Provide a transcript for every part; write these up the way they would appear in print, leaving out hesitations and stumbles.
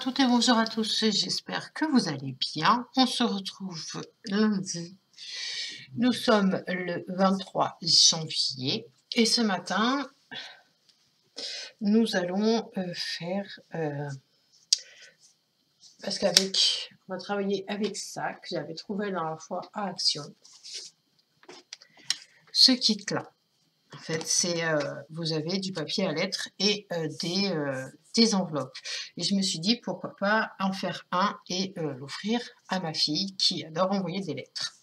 toutes et bonjour à tous, j'espère que vous allez bien. On se retrouve lundi. Nous sommes le 23 janvier et ce matin, nous allons faire... parce qu'avec, on va travailler avec ça que j'avais trouvé la dernière fois à Action. Ce kit-là, en fait, c'est vous avez du papier à lettres et des enveloppes. Et je me suis dit, pourquoi pas en faire un et l'offrir à ma fille qui adore envoyer des lettres.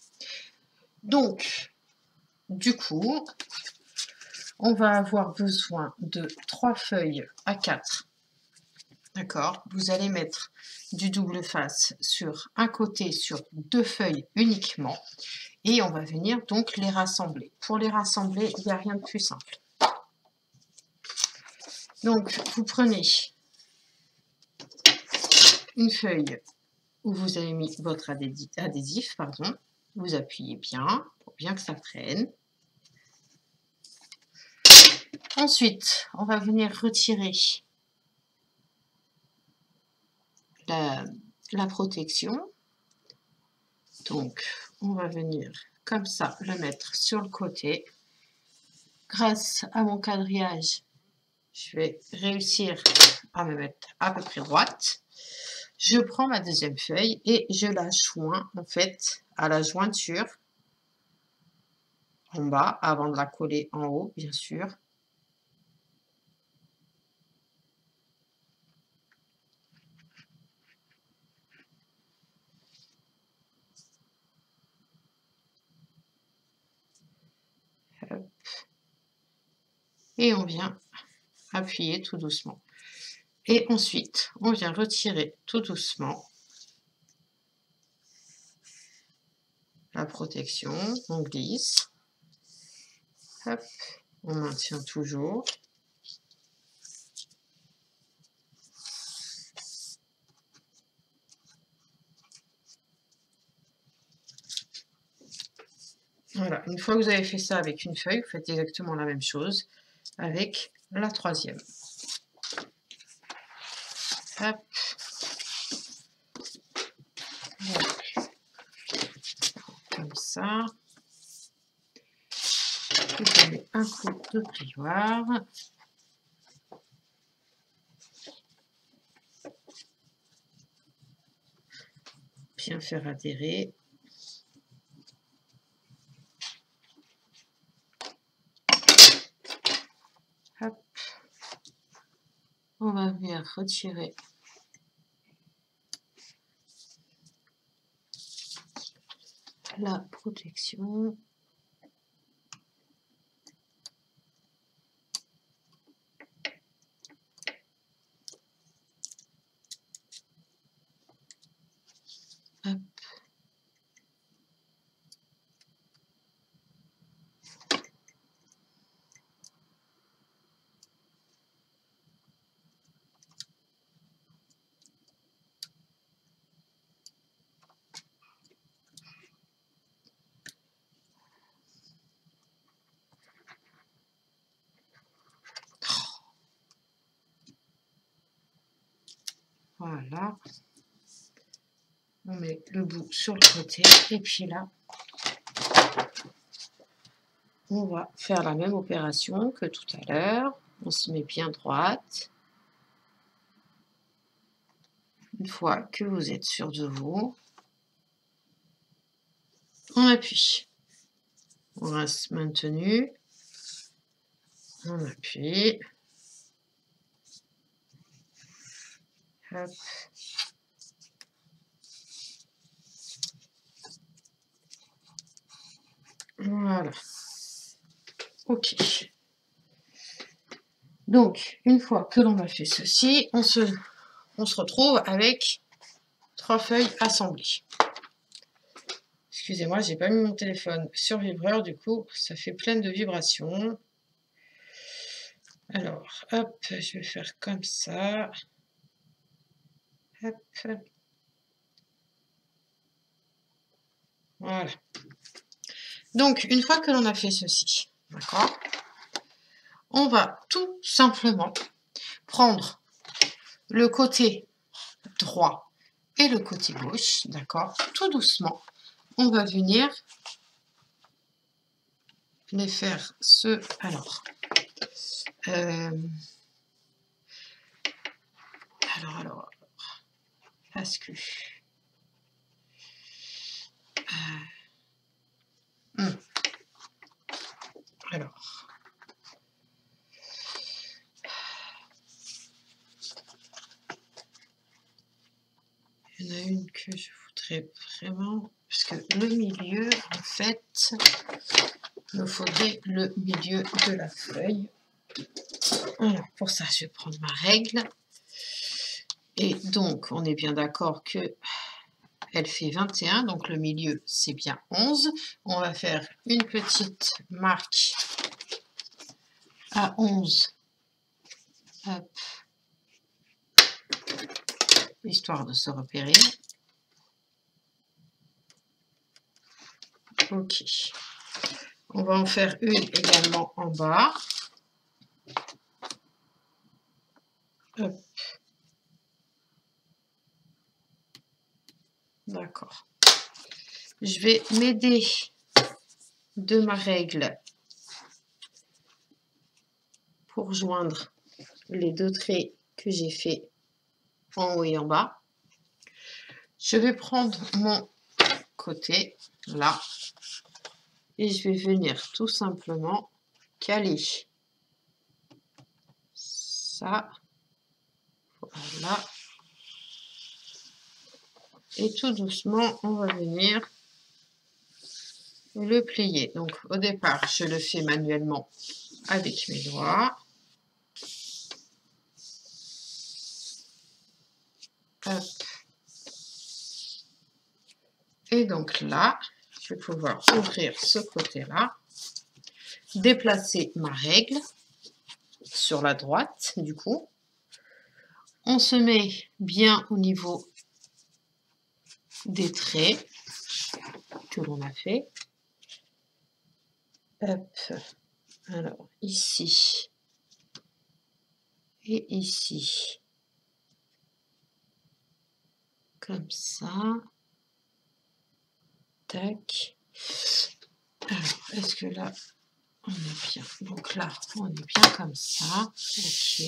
Donc, du coup, on va avoir besoin de 3 feuilles A4. D'accord? Vous allez mettre du double face sur un côté, sur 2 feuilles uniquement. Et on va venir donc les rassembler. Pour les rassembler, il n'y a rien de plus simple. Donc, vous prenez une feuille où vous avez mis votre adhésif, pardon. Vous appuyez bien, pour bien que ça prenne. Ensuite, on va venir retirer la protection. Donc, on va venir comme ça le mettre sur le côté. Grâce à mon quadrillage, je vais réussir à me mettre à peu près droite. Je prends ma deuxième feuille et je la joins en fait à la jointure en bas avant de la coller en haut, bien sûr. Hop. Et on vient appuyer tout doucement. Et ensuite, on vient retirer tout doucement la protection. On glisse. Hop. On maintient toujours. Voilà, une fois que vous avez fait ça avec une feuille, vous faites exactement la même chose avec la troisième. Hop. Comme ça. Vous avez un coup de plioir. Bien faire adhérer. Hop. On va venir retirer la protection. Hop. Voilà. On met le bout sur le côté et puis là, on va faire la même opération que tout à l'heure. On se met bien droite. Une fois que vous êtes sûr de vous, on appuie. On reste maintenu. On appuie. Hop. Voilà. Ok. Donc, une fois que l'on a fait ceci, on se retrouve avec 3 feuilles assemblées. Excusez-moi, j'ai pas mis mon téléphone sur vibreur, du coup, ça fait plein de vibrations. Alors, hop, je vais faire comme ça. Hop. Voilà. Donc, une fois que l'on a fait ceci, d'accord, on va tout simplement prendre le côté droit et le côté gauche, d'accord? Tout doucement, on va venir les faire alors, parce que alors, il y en a une que je voudrais vraiment, parce que le milieu, en fait, il me faudrait le milieu de la feuille. Alors, pour ça, je vais prendre ma règle. Et donc, on est bien d'accord que elle fait 21, donc le milieu, c'est bien 11. On va faire une petite marque à 11. Hop. Histoire de se repérer. Ok. On va en faire une également en bas. Hop. D'accord. Je vais m'aider de ma règle pour joindre les deux traits que j'ai fait en haut et en bas. Je vais prendre mon côté là et je vais venir tout simplement caler ça, voilà, et tout doucement on va venir le plier. Donc au départ je le fais manuellement avec mes doigts. Hop. Et donc là je vais pouvoir ouvrir ce côté là, déplacer ma règle sur la droite. Du coup on se met bien au niveau des traits que l'on a fait. Hop. Alors ici et ici, comme ça. Tac. Alors, est-ce que là, on est bien? Donc là, on est bien comme ça. Ok.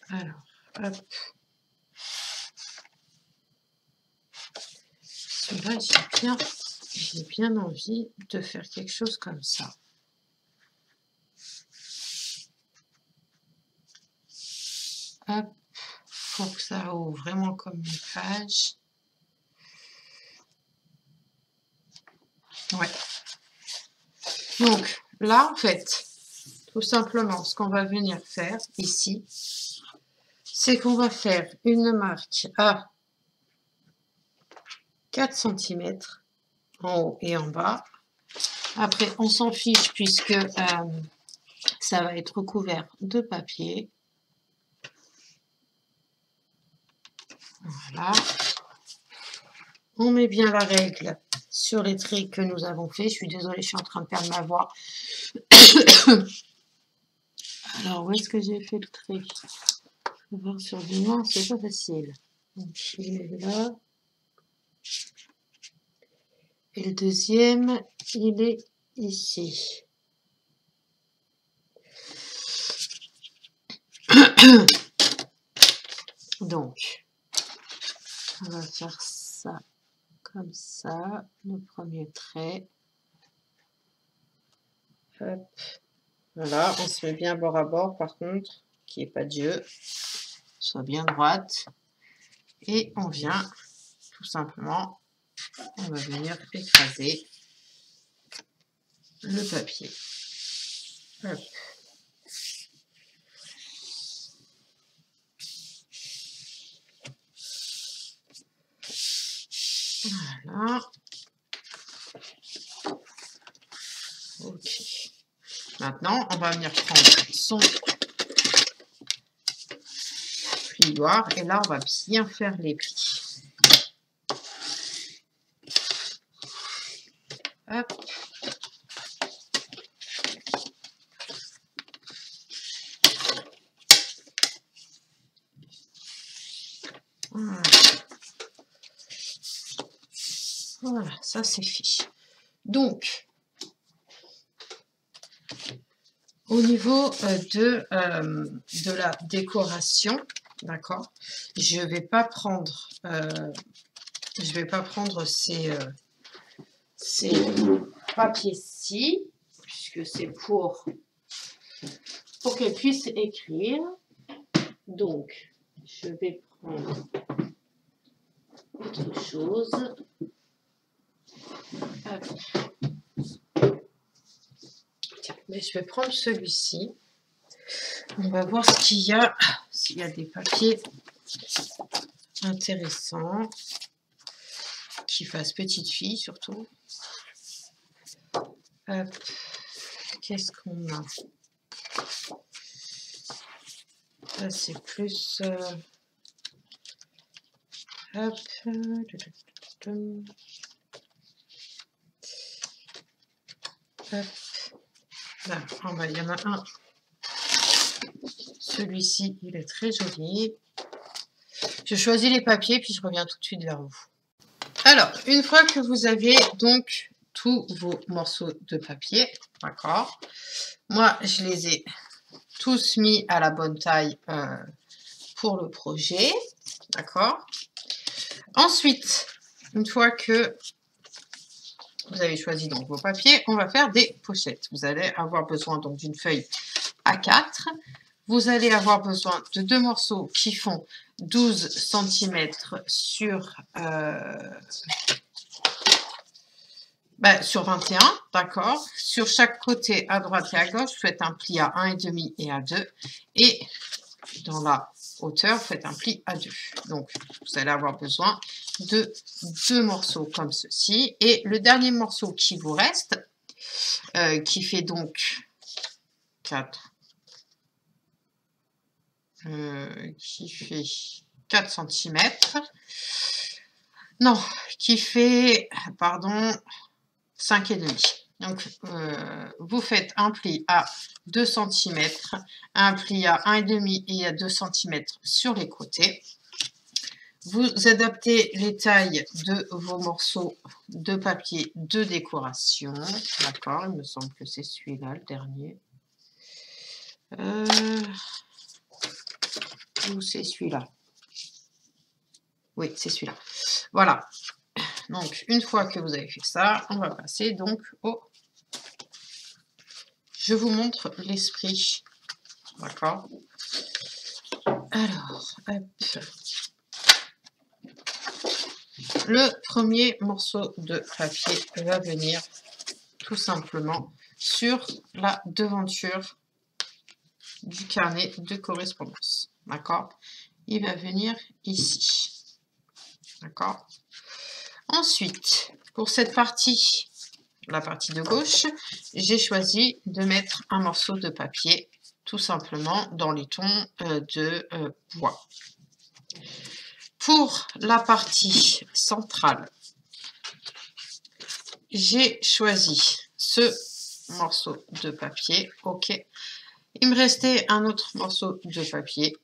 Alors, hop. Là, j'ai bien envie de faire quelque chose comme ça. Hop. Pour que ça ouvre vraiment comme une page. Ouais. Donc là, en fait, tout simplement, ce qu'on va venir faire ici, c'est qu'on va faire une marque à 4 cm en haut et en bas. Après, on s'en fiche puisque ça va être recouvert de papier. Voilà. On met bien la règle sur les traits que nous avons fait. Je suis désolée, je suis en train de perdre ma voix. Alors, où est-ce que j'ai fait le trait? Je vais voir sur du noir, c'est pas facile. Donc, il est là. Et le deuxième, il est ici. Donc, on va faire ça comme ça, le premier trait. Hop. Voilà, on se met bien bord à bord par contre, qu'il n'y ait pas de jeu, soit bien droite. Et on vient tout simplement, on va venir écraser le papier. Hop. Voilà. Ok. Maintenant, on va venir prendre son plioir et là, on va bien faire les plis. Hop. Voilà, ça c'est fait. Donc, au niveau de la décoration, d'accord, je vais pas prendre ces papiers-ci, puisque c'est pour qu'elle puisse écrire. Donc, je vais prendre autre chose. Hop. Tiens, mais je vais prendre celui-ci. On va voir ce qu'il y a, s'il y a des papiers intéressants, qui fassent petite fille surtout. Hop. Qu'est-ce qu'on a? Là, c'est plus... Hop. Hop. Là, en bas, il y en a un. Celui-ci, il est très joli. Je choisis les papiers, puis je reviens tout de suite vers vous. Alors, une fois que vous avez donc tous vos morceaux de papier, d'accord, moi, je les ai tous mis à la bonne taille pour le projet, d'accord. Ensuite, une fois que vous avez choisi donc vos papiers, on va faire des pochettes. Vous allez avoir besoin donc d'une feuille A4. Vous allez avoir besoin de 2 morceaux qui font 12 cm sur 21, d'accord. Sur chaque côté, à droite et à gauche, vous faites un pli à 1,5 et à 2. Et dans la hauteur, vous faites un pli à 2. Donc, vous allez avoir besoin de 2 morceaux comme ceci. Et le dernier morceau qui vous reste, qui fait donc 4, qui fait 4 cm. Non, qui fait, pardon, 5,5. Donc, vous faites un pli à 2 cm, un pli à 1,5 et à 2 cm sur les côtés. Vous adaptez les tailles de vos morceaux de papier de décoration. D'accord, il me semble que c'est celui-là, le dernier. Ou c'est celui-là? Oui, c'est celui-là. Voilà. Donc, une fois que vous avez fait ça, on va passer donc au... Je vous montre l'esprit. D'accord. Alors, hop. Le premier morceau de papier va venir tout simplement sur la devanture du carnet de correspondance. D'accord. Il va venir ici. D'accord. Ensuite, pour cette partie, la partie de gauche, j'ai choisi de mettre un morceau de papier tout simplement dans les tons de bois. Pour la partie centrale, j'ai choisi ce morceau de papier. Ok. Il me restait un autre morceau de papier.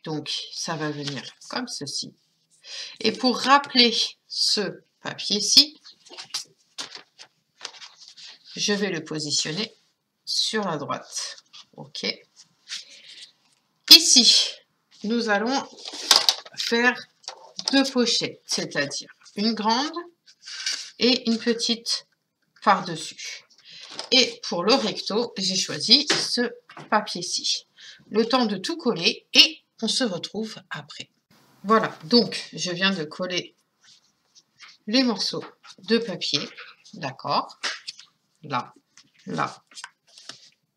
Donc, ça va venir comme ceci. Et pour rappeler ce papier-ci, je vais le positionner sur la droite. Ok. Ici, nous allons faire 2 pochettes, c'est-à-dire une grande et une petite par-dessus. Et pour le recto, j'ai choisi ce papier-ci. Le temps de tout coller et on se retrouve après. Voilà, donc je viens de coller les morceaux de papier, d'accord, là, là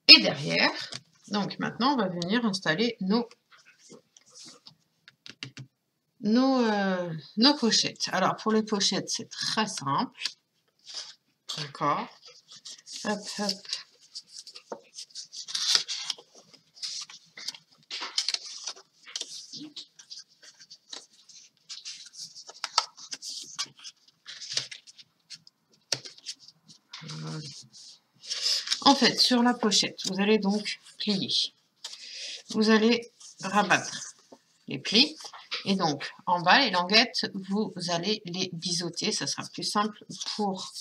et derrière. Donc maintenant, on va venir installer nos pochettes. Alors pour les pochettes, c'est très simple, d'accord. Hop, hop. En fait, sur la pochette, vous allez donc plier. Vous allez rabattre les plis Et donc, en bas, les languettes, vous allez les biseauter. Ça sera plus simple pour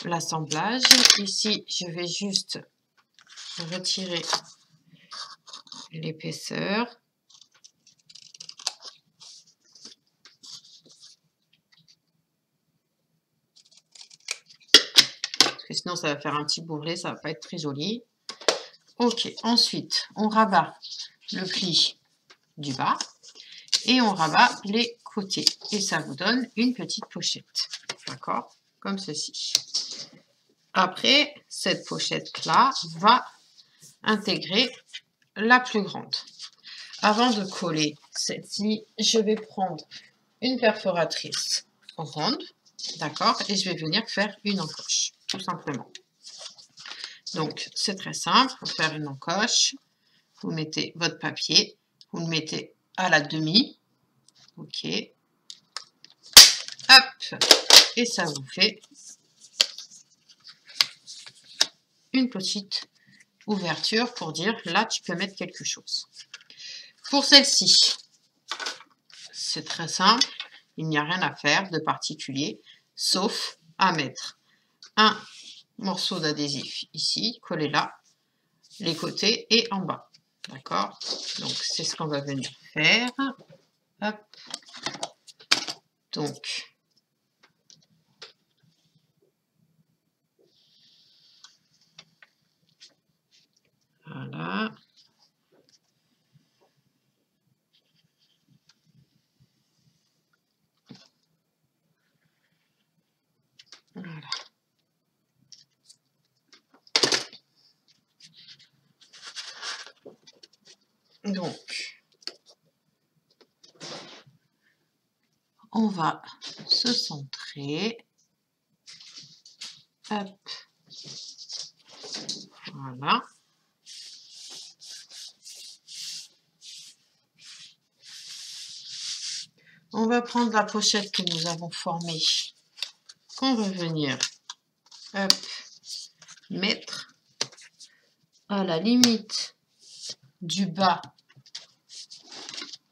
l'assemblage. Ici, je vais juste retirer l'épaisseur. Parce que sinon, ça va faire un petit bourrelet, ça va pas être très joli. Ok, ensuite, on rabat le pli du bas et on rabat les côtés. Et ça vous donne une petite pochette. D'accord? Comme ceci. Après, cette pochette-là va intégrer la plus grande. Avant de coller celle-ci, je vais prendre une perforatrice ronde, d'accord, et je vais venir faire une encoche, tout simplement. Donc, c'est très simple, pour faire une encoche, vous mettez votre papier, vous le mettez à la demi, ok, hop, et ça vous fait une petite ouverture pour dire, là, tu peux mettre quelque chose. Pour celle-ci, c'est très simple, il n'y a rien à faire de particulier, sauf à mettre un morceau d'adhésif ici, collé là, les côtés et en bas. D'accord? Donc, c'est ce qu'on va venir faire. Hop. Donc, voilà. Voilà. Donc, on va se centrer. Hop. Voilà. On va prendre la pochette que nous avons formée, qu'on va venir hop, mettre à la limite du bas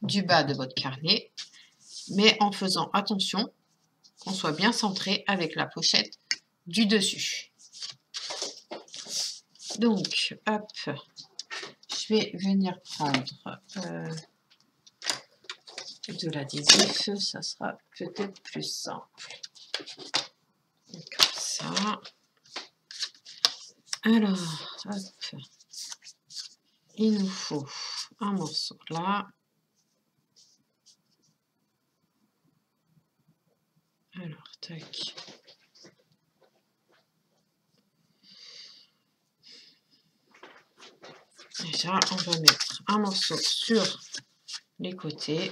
de votre carnet, mais en faisant attention qu'on soit bien centré avec la pochette du dessus. Donc, hop, je vais venir prendre de l'adhésif, ça sera peut-être plus simple. Comme ça. Alors, hop, il nous faut un morceau là. Alors, tac. Déjà, on va mettre un morceau sur les côtés.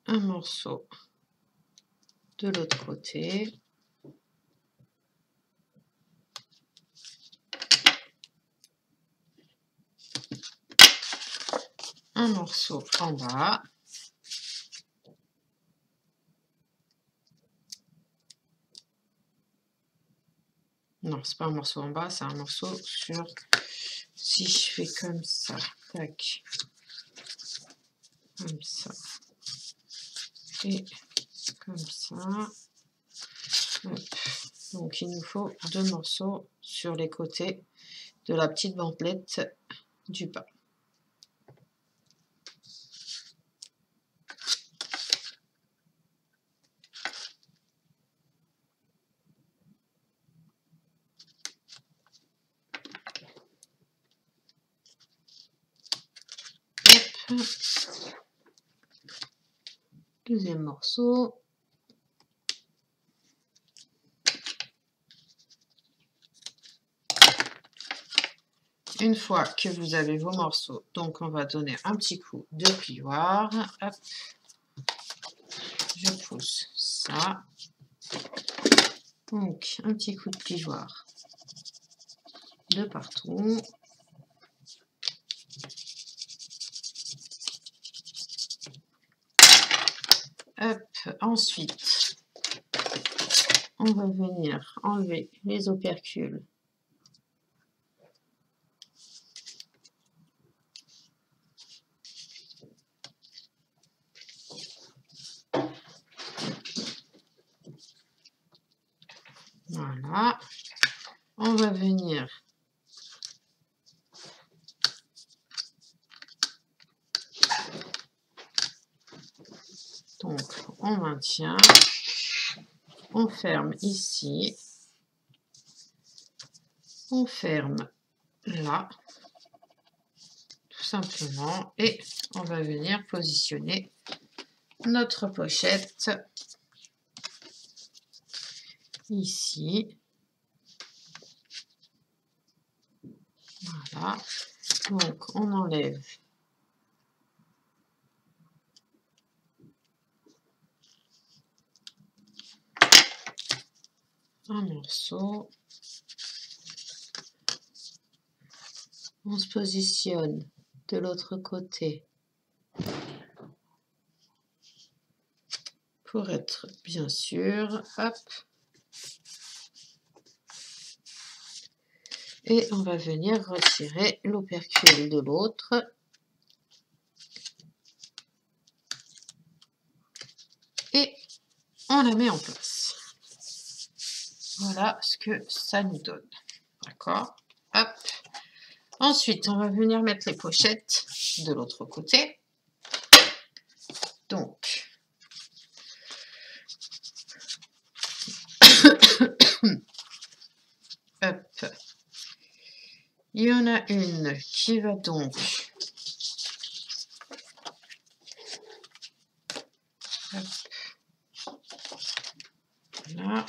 Un morceau de l'autre côté. Un morceau en bas. Non, c'est pas un morceau en bas, c'est un morceau sur... Si je fais comme ça, tac, comme ça, et comme ça. Hop. Donc, il nous faut deux morceaux sur les côtés de la petite bandelette du bas. Hop. Deuxième morceau. Une fois que vous avez vos morceaux, donc on va donner un petit coup de plioir. Hop. Je pousse ça. Donc, un petit coup de plioir de partout. Ensuite, on va venir enlever les opercules. Voilà. On va venir donc on maintient, on ferme ici, on ferme là, tout simplement, et on va venir positionner notre pochette ici. Voilà, donc on enlève un morceau, on se positionne de l'autre côté pour être bien sûr, hop, et on va venir retirer l'opercule de l'autre. Et on la met en place. Voilà ce que ça nous donne. D'accord? Hop. Ensuite, on va venir mettre les pochettes de l'autre côté. Donc, hop. Il y en a une qui va donc hop. Voilà.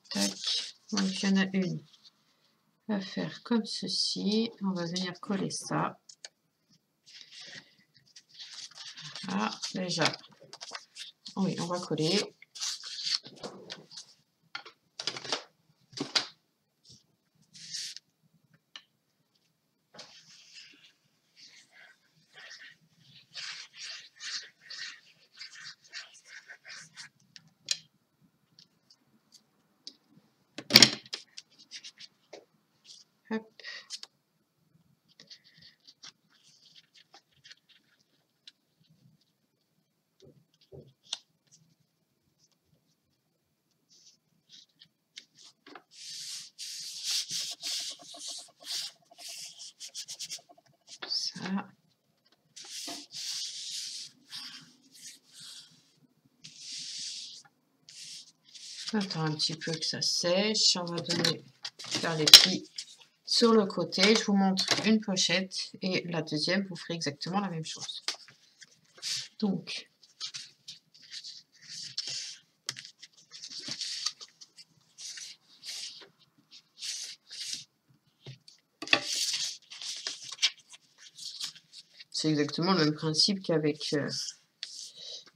Tac. Donc, il y en a une à faire comme ceci. On va venir coller ça. Voilà. Déjà, oui, on va coller. Hop. Ça. On attend un petit peu que ça sèche. On va faire les plis sur le côté. Je vous montre une pochette et la deuxième, vous ferez exactement la même chose. Donc, c'est exactement le même principe qu'avec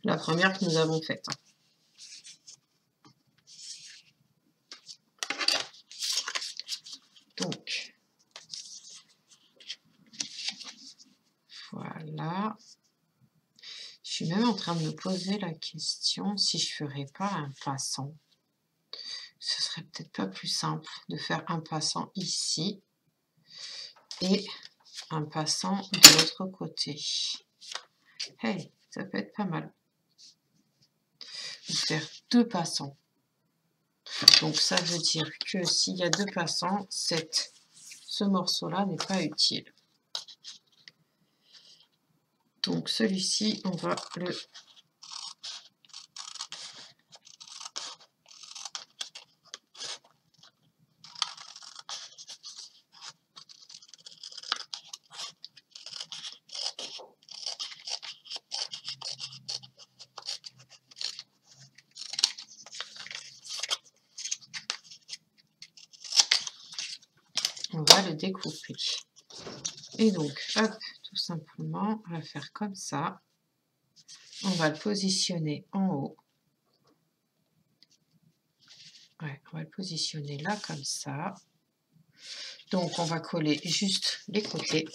la première que nous avons faite. Donc, voilà. Je suis même en train de me poser la question si je ne ferais pas un passant. Ce serait peut-être pas plus simple de faire un passant ici et un passant de l'autre côté. Hey, ça peut être pas mal. De faire deux passants. Donc ça veut dire que s'il y a deux passants, ce morceau-là n'est pas utile. Donc celui-ci, on va le découper. Et donc, hop, tout simplement, on va faire comme ça. On va le positionner en haut. Ouais, on va le positionner là, comme ça. Donc, on va coller juste les côtés.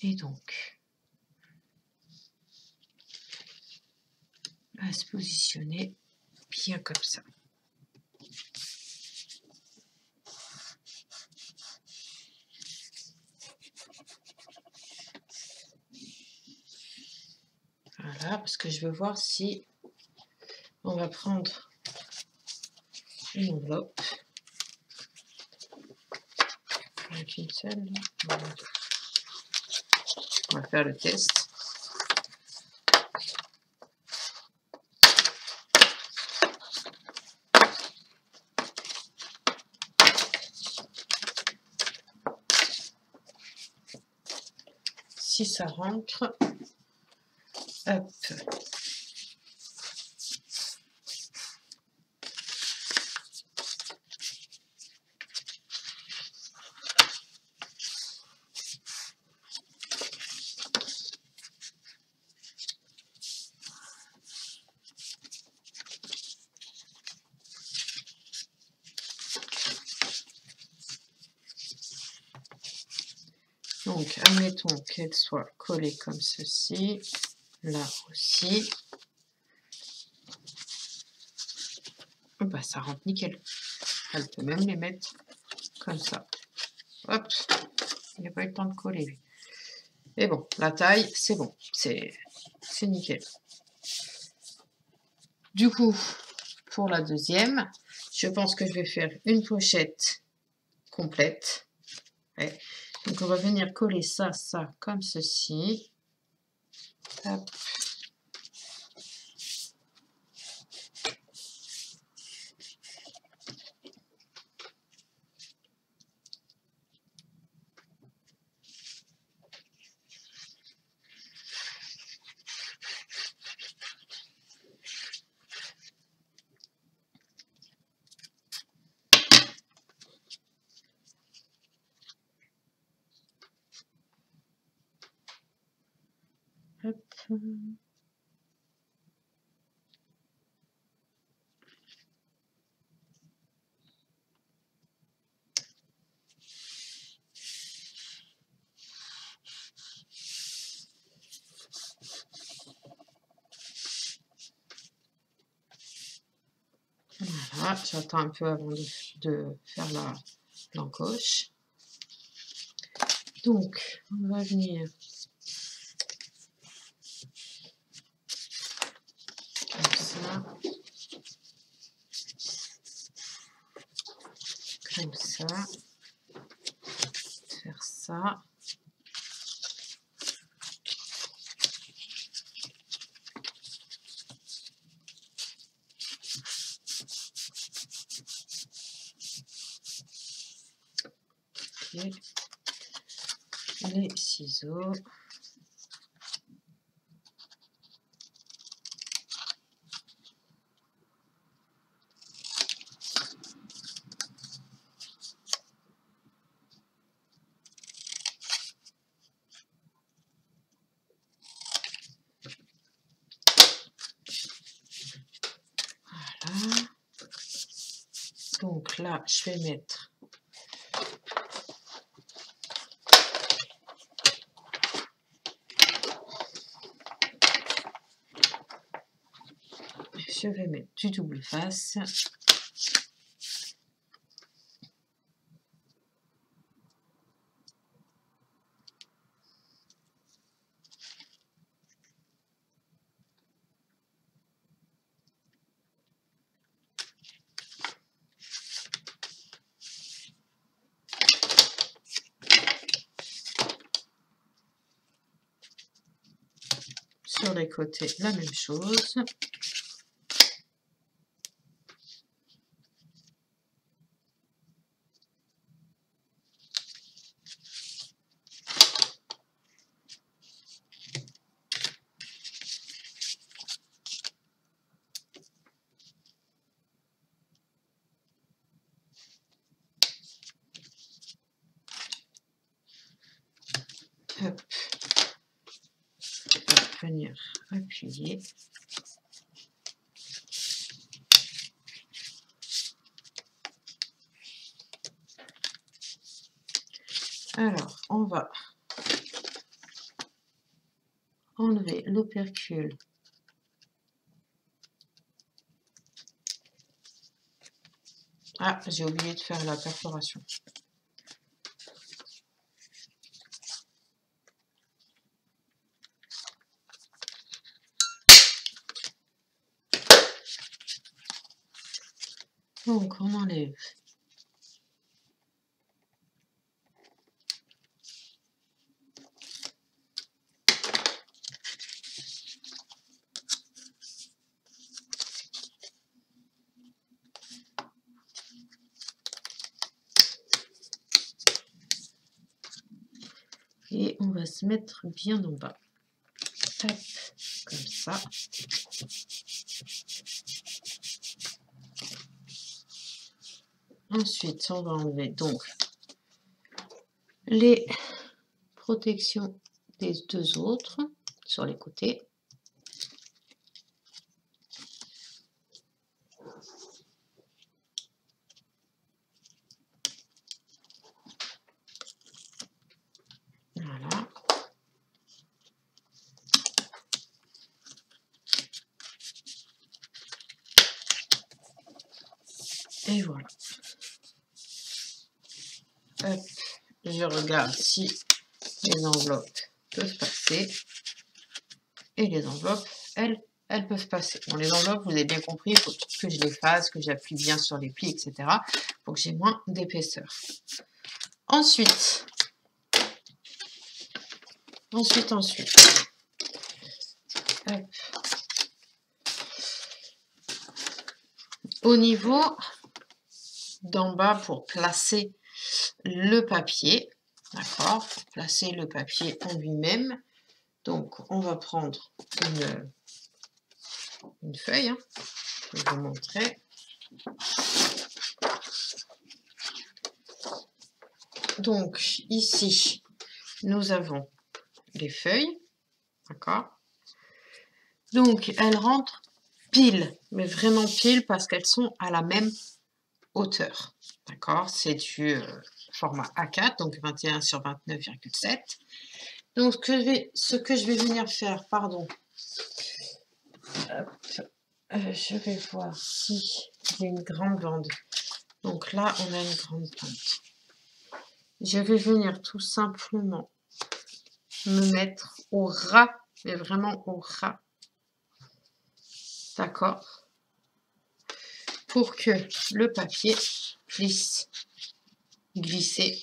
Et donc, à se positionner bien comme ça. Voilà, parce que je veux voir si on va prendre une enveloppe. Avec une seule. On va faire le test. Si ça rentre, hop. Donc, admettons qu'elle soit collée comme ceci, là aussi. Bah, ça rentre nickel. Elle peut même les mettre comme ça. Hop, il n'a pas eu le temps de coller. Et bon, la taille, c'est bon, c'est nickel. Du coup, pour la deuxième, je pense que je vais faire une pochette complète. Ouais. Donc, on va venir coller ça, comme ceci. Hop. Hop. Voilà, j'attends un peu avant de faire l'encoche. Donc, on va venir comme ça, faire ça. Et les ciseaux. Voilà. Donc là, je vais mettre du double face. Sur les côtés, la même chose. Hop. On va venir appuyer. Alors, on va enlever l'opercule. Ah, j'ai oublié de faire la perforation. Donc, on enlève. Et on va se mettre bien en bas. Hop, comme ça. Ensuite, on va enlever donc les protections des deux autres sur les côtés. Voilà. Et voilà. Hop, je regarde si les enveloppes peuvent passer. Et les enveloppes, elles peuvent passer. Bon, les enveloppes, vous avez bien compris, il faut que je les fasse, que j'appuie bien sur les plis, etc. pour que j'ai moins d'épaisseur. Ensuite. Hop. Au niveau d'en bas pour placer le papier, d'accord, pour placer le papier en lui-même. Donc, on va prendre une feuille, hein, je vais vous montrer. Donc, ici, nous avons les feuilles, d'accord. Donc, elles rentrent pile, mais vraiment pile parce qu'elles sont à la même hauteur, d'accord. C'est du format A4, donc 21 sur 29,7. Donc, ce que je vais venir faire, pardon, je vais voir si j'ai une grande bande. Donc là, on a une grande bande. Je vais venir tout simplement me mettre au ras, mais vraiment au ras, d'accord, pour que le papier puisse glisser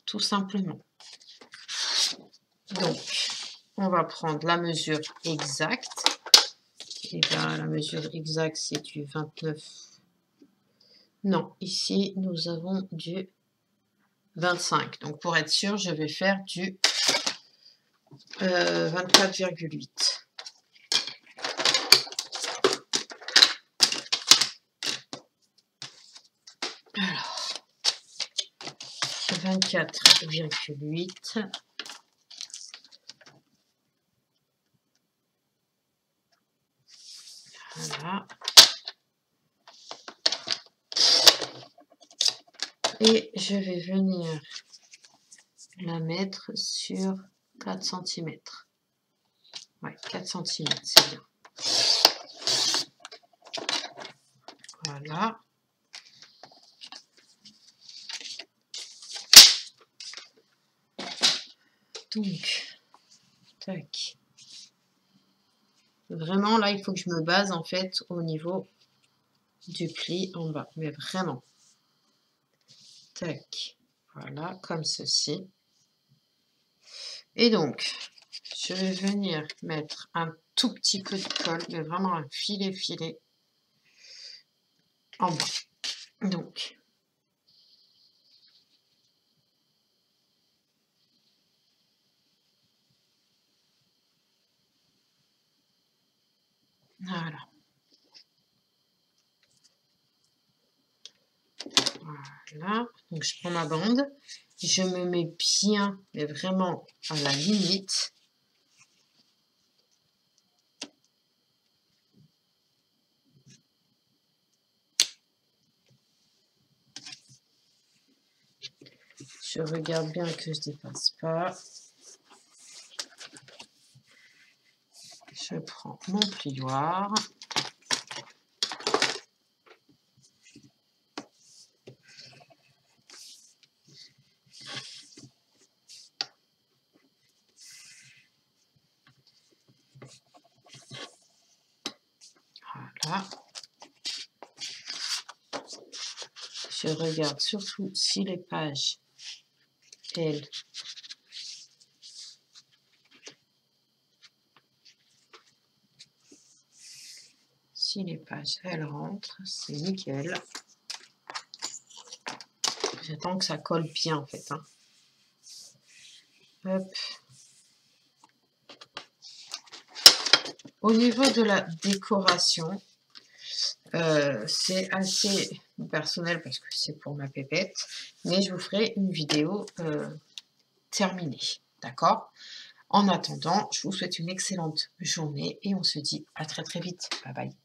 tout simplement. Donc, on va prendre la mesure exacte. Et bien, la mesure exacte, c'est du 29. Non, ici, nous avons du 25. Donc, pour être sûr, je vais faire du 24,8. Alors, 24,8. Voilà. Et je vais venir la mettre sur 4 cm. Ouais, 4 cm, c'est bien. Voilà. Donc, tac. Vraiment, là, il faut que je me base, en fait, au niveau du pli en bas. Mais vraiment. Tac. Voilà, comme ceci. Et donc, je vais venir mettre un tout petit peu de colle, mais vraiment un filet en bas. Donc, voilà. Voilà. Donc, je prends ma bande. Je me mets bien, mais vraiment à la limite. Je regarde bien que je ne dépasse pas. Je prends mon plioir. Voilà. Je regarde surtout si les pages, elles, rentrent, c'est nickel. J'attends que ça colle bien en fait. Hein. Hop. Au niveau de la décoration, c'est assez personnel parce que c'est pour ma pépette, mais je vous ferai une vidéo terminée, d'accord? En attendant, je vous souhaite une excellente journée et on se dit à très très vite. Bye bye.